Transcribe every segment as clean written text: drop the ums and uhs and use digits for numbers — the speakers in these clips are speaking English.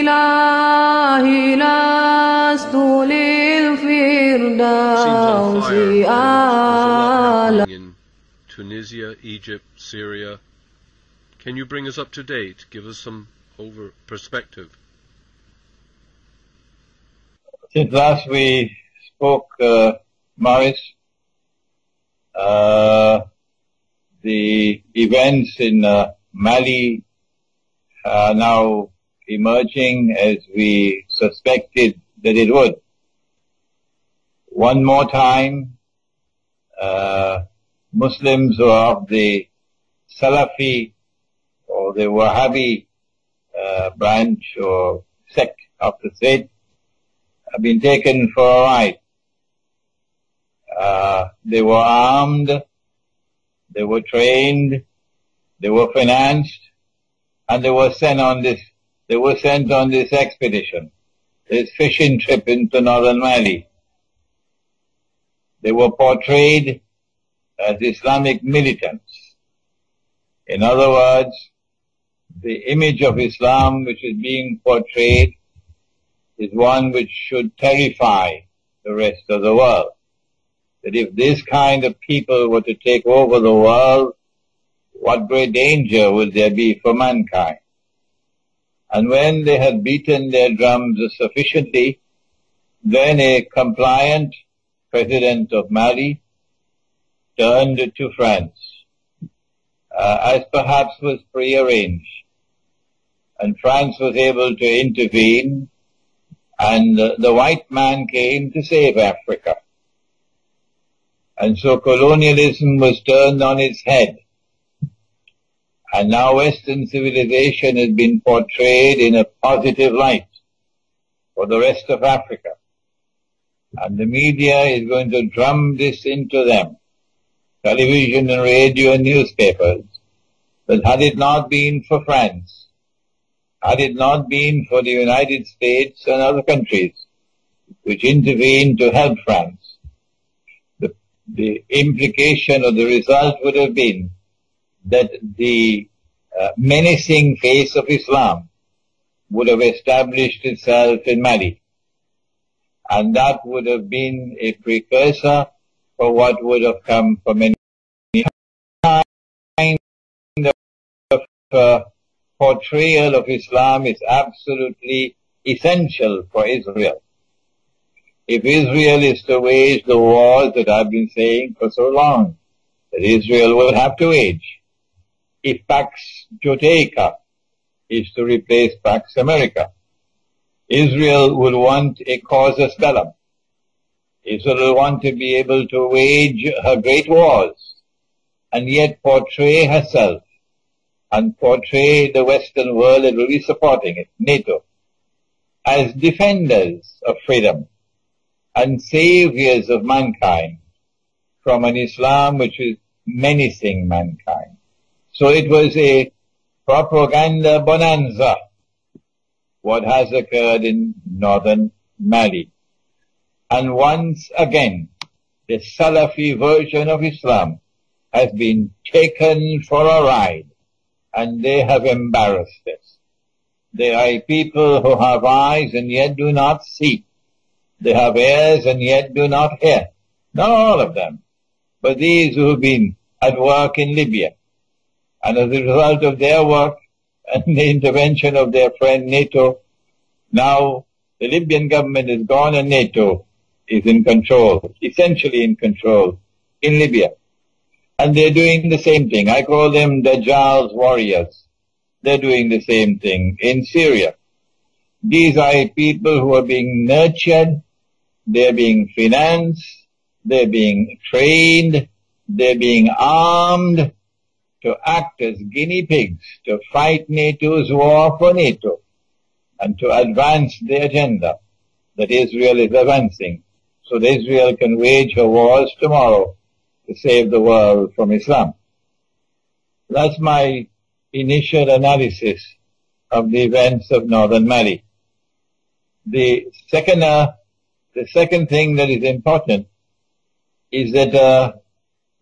إلهي لست للفردوس أعلى. In Tunisia, Egypt, Syria. Can you bring us up to date? Give us some perspective. Since last we spoke, Morris, the events in Mali are now emerging as we suspected that it would. One more time, Muslims who are of the Salafi or the Wahhabi branch or sect of the faith have been taken for a ride. They were armed, they were trained, they were financed, and they were sent on this expedition, this fishing trip into northern Mali. They were portrayed as Islamic militants. In other words, the image of Islam which is being portrayed is one which should terrify the rest of the world. That if this kind of people were to take over the world, what great danger would there be for mankind? And when they had beaten their drums sufficiently, then a compliant president of Mali turned to France, as perhaps was prearranged. And France was able to intervene, and the white man came to save Africa. And so colonialism was turned on its head. And now Western civilization has been portrayed in a positive light for the rest of Africa. And the media is going to drum this into them, television and radio and newspapers, that had it not been for France, had it not been for the United States and other countries which intervened to help France, the implication or the result would have been that the menacing face of Islam would have established itself in Mali. And that would have been a precursor for what would have come for many kind of portrayal of Islam is absolutely essential for Israel. If Israel is to wage the wars that I've been saying for so long, that Israel will have to wage, if Pax Judaica is to replace Pax America, Israel will want a casus bellum. Israel will want to be able to wage her great wars and yet portray herself and portray the Western world that will be supporting it, NATO, as defenders of freedom and saviors of mankind from an Islam which is menacing mankind. So it was a propaganda bonanza, what has occurred in northern Mali. And once again, the Salafi version of Islam has been taken for a ride, and they have embarrassed us. They are people who have eyes and yet do not see. They have ears and yet do not hear. Not all of them, but these who have been at work in Libya. And as a result of their work and the intervention of their friend NATO, now the Libyan government is gone and NATO is in control, essentially in control, in Libya. And they're doing the same thing. I call them Dajjal's warriors. They're doing the same thing in Syria. These are people who are being nurtured, they're being financed, they're being trained, they're being armed to act as guinea pigs, to fight NATO's war for NATO, and to advance the agenda that Israel is advancing, so that Israel can wage her wars tomorrow to save the world from Islam. That's my initial analysis of the events of northern Mali. The second thing that is important is that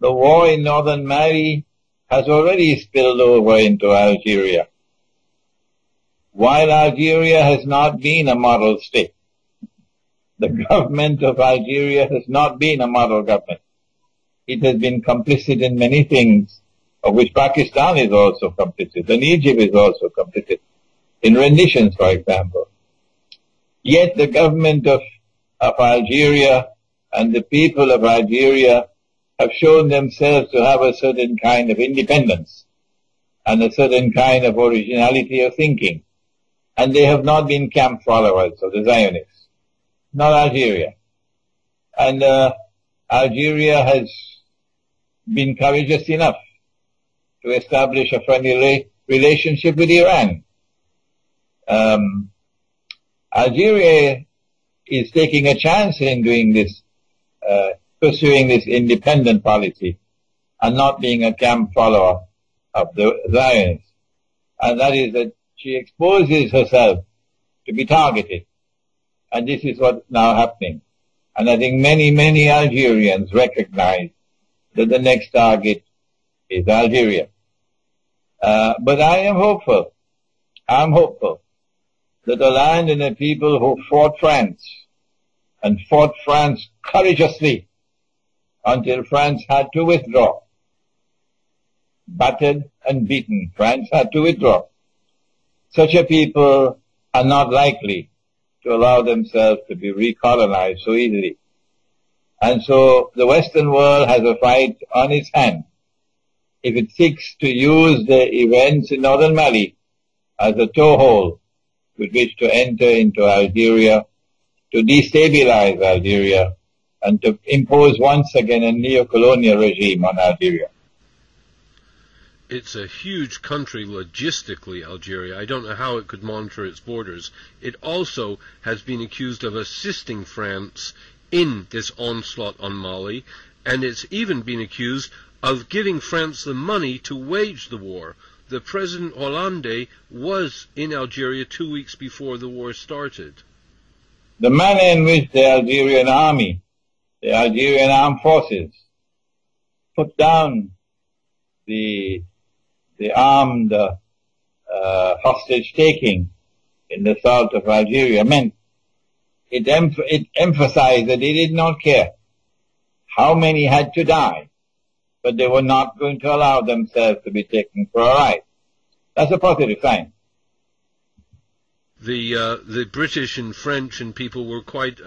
the war in northern Mali has already spilled over into Algeria. while Algeria has not been a model state, the government of Algeria has not been a model government. It has been complicit in many things, of which Pakistan is also complicit, and Egypt is also complicit, in renditions, for example. Yet the government of Algeria and the people of Algeria have shown themselves to have a certain kind of independence and a certain kind of originality of thinking. And they have not been camp followers of the Zionists, not Algeria. And Algeria has been courageous enough to establish a friendly relationship with Iran. Algeria is taking a chance in doing this, pursuing this independent policy and not being a camp follower of the Zionists. And that is that she exposes herself to be targeted. And this is what's now happening. And I think many, many Algerians recognize that the next target is Algeria. But I am hopeful. I'm hopeful that the land and the people who fought France, and fought France courageously until France had to withdraw, battered and beaten, France had to withdraw. Such a people are not likely to allow themselves to be recolonized so easily. And so the Western world has a fight on its hand if it seeks to use the events in northern Mali as a toehold with which to enter into Algeria, to destabilize Algeria, and to impose once again a neo-colonial regime on Algeria. It's a huge country logistically, Algeria. I don't know how it could monitor its borders. It also has been accused of assisting France in this onslaught on Mali, and it's even been accused of giving France the money to wage the war. The President Hollande was in Algeria 2 weeks before the war started. The manner in which the Algerian army, the Algerian armed forces, put down the armed hostage-taking in the south of Algeria meant it emphasized that they did not care how many had to die, but they were not going to allow themselves to be taken for a ride. That's a positive sign. The British and French and people were quite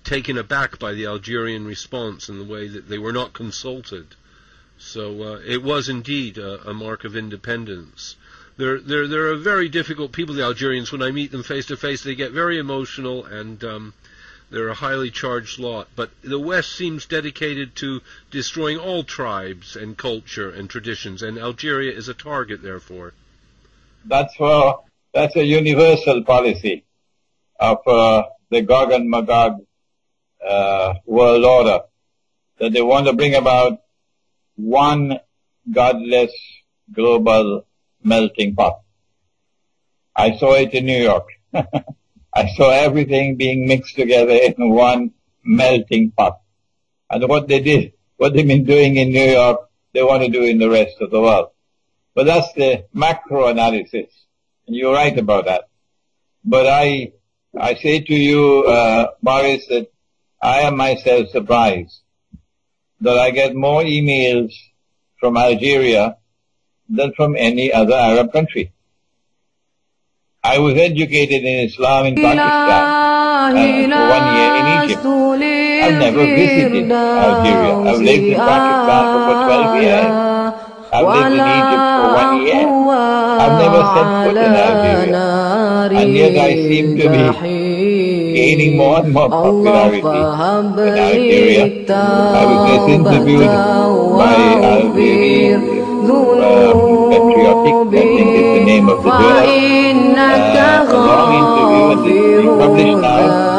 taken aback by the Algerian response in the way that they were not consulted. So it was indeed a mark of independence. They're a very difficult people, the Algerians. When I meet them face to face, they get very emotional, and they're a highly charged lot. But the West seems dedicated to destroying all tribes and culture and traditions, and Algeria is a target, therefore. That's a universal policy of the Gog and Magog world order, that they want to bring about one godless global melting pot. I saw it in New York. I saw everything being mixed together in one melting pot. And what they've been doing in New York, they want to do in the rest of the world. But that's the macro analysis. And you're right about that. But I say to you, Boris, that I am myself surprised that I get more emails from Algeria than from any other Arab country. I was educated in Islam in Pakistan and for 1 year in Egypt. I've never visited Algeria. I've lived in Pakistan for over 12 years. I've lived in Egypt for 1 year. I've never set foot in Algeria. And yet I seem to be gaining more and more popularity in Algeria. I was just interviewed by Algerian Patriotic, I think is the name of the journal. A long interview, and it's being published now